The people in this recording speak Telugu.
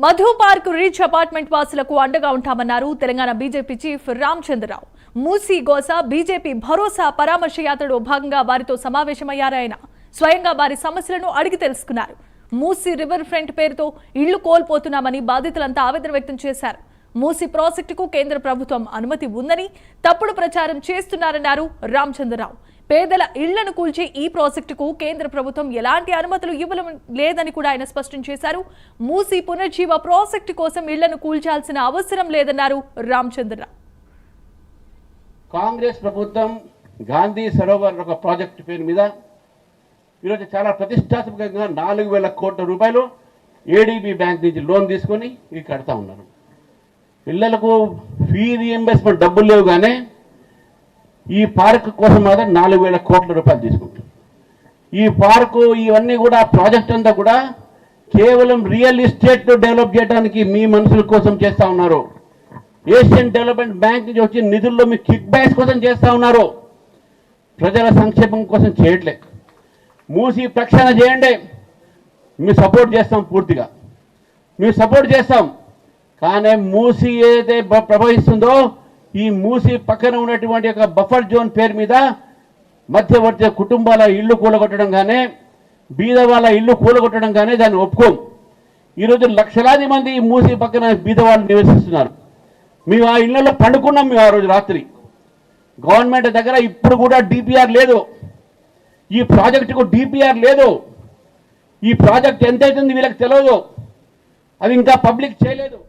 మధు పార్క్ రిచ్ అపార్ట్మెంట్ వాసులకు అండగా ఉంటామన్నారు Telangana BJP chief Ramachandra Rao. Musi గోసా BJP భరోసా పరామర్శ యాత్రలో భాగంగా వారితో సమావేశమయ్యారాయన. స్వయంగా వారి సమస్యలను అడిగి తెలుసుకున్నారు. మూసీ రివర్ ఫ్రంట్ పేరుతో ఇళ్లు కోల్పోతున్నామని బాధితులంతా ఆవేదన వ్యక్తం చేశారు. మూసీ ప్రాజెక్టుకు కేంద్ర ప్రభుత్వం అనుమతి ఉందని తప్పుడు ప్రచారం చేస్తున్నారన్నారు రామచంద్రరావు. పేదల ఇళ్లను కూల్చి ఈ ప్రాజెక్టుకు కేంద్ర ప్రభుత్వం ఎలాంటి అనుమతులు ఇవ్వడం లేదని కూడా ఆయన స్పష్టం చేశారు. మూసీ పునర్జీవ ప్రాజెక్టు కోసం ఇళ్లను కూల్చాల్సిన అవసరం లేదన్నారు రామచంద్రరావు. కాంగ్రెస్ ప్రభుత్వం గాంధీ సరోవర్ ఒక ప్రాజెక్టు పేరు మీద ఈరోజు చాలా ప్రతిష్టాత్మకంగా 4,000 కోట్ల రూపాయలు ఏడీబీ బ్యాంక్ నుంచి లోన్ తీసుకొని ఇవి కడతా ఉన్నారు. పిల్లలకు ఫీ రీఎంబర్స్మెంట్ డబ్బులు లేవు, కానీ ఈ పార్క్ కోసం మాత్రం 4,000 కోట్ల రూపాయలు తీసుకుంటారు. ఈ పార్కు ఇవన్నీ కూడా ప్రాజెక్ట్ అంతా కూడా కేవలం రియల్ ఎస్టేట్ డెవలప్ చేయడానికి మీ మనుషుల కోసం చేస్తూ ఉన్నారు. ఏషియన్ డెవలప్మెంట్ బ్యాంక్ నుంచి వచ్చే నిధుల్లో మీ కిక్ బ్యాక్స్ కోసం చేస్తూ ఉన్నారు. ప్రజల సంక్షేమం కోసం చేయట్లేదు. మూసి ప్రక్షాళన చేయండి, మేము సపోర్ట్ చేస్తాం, పూర్తిగా మేము సపోర్ట్ చేస్తాం. కానీ మూసి ఏదైతే ప్రవహిస్తుందో ఈ మూసి పక్కన ఉన్నటువంటి ఒక బఫర్ జోన్ పేరు మీద మధ్యవర్తి కుటుంబాల ఇళ్లు కూలగొట్టడం కానీ బీద వాళ్ళ ఇల్లు కూలగొట్టడం కానీ దాన్ని ఒప్పుకోం. ఈరోజు లక్షలాది మంది ఈ మూసి పక్కన బీద వాళ్ళు నివసిస్తున్నారు. మేము ఆ ఇళ్లలో పండుకున్నాం. మేము ఆ రోజు రాత్రి గవర్నమెంట్ దగ్గర ఇప్పుడు కూడా డిపిఆర్ లేదు, ఈ ప్రాజెక్టుకు డిపిఆర్ లేదు. ఈ ప్రాజెక్ట్ ఎంత అవుతుంది వీళ్ళకి తెలియదు, అది ఇంకా పబ్లిక్ చేయలేదు.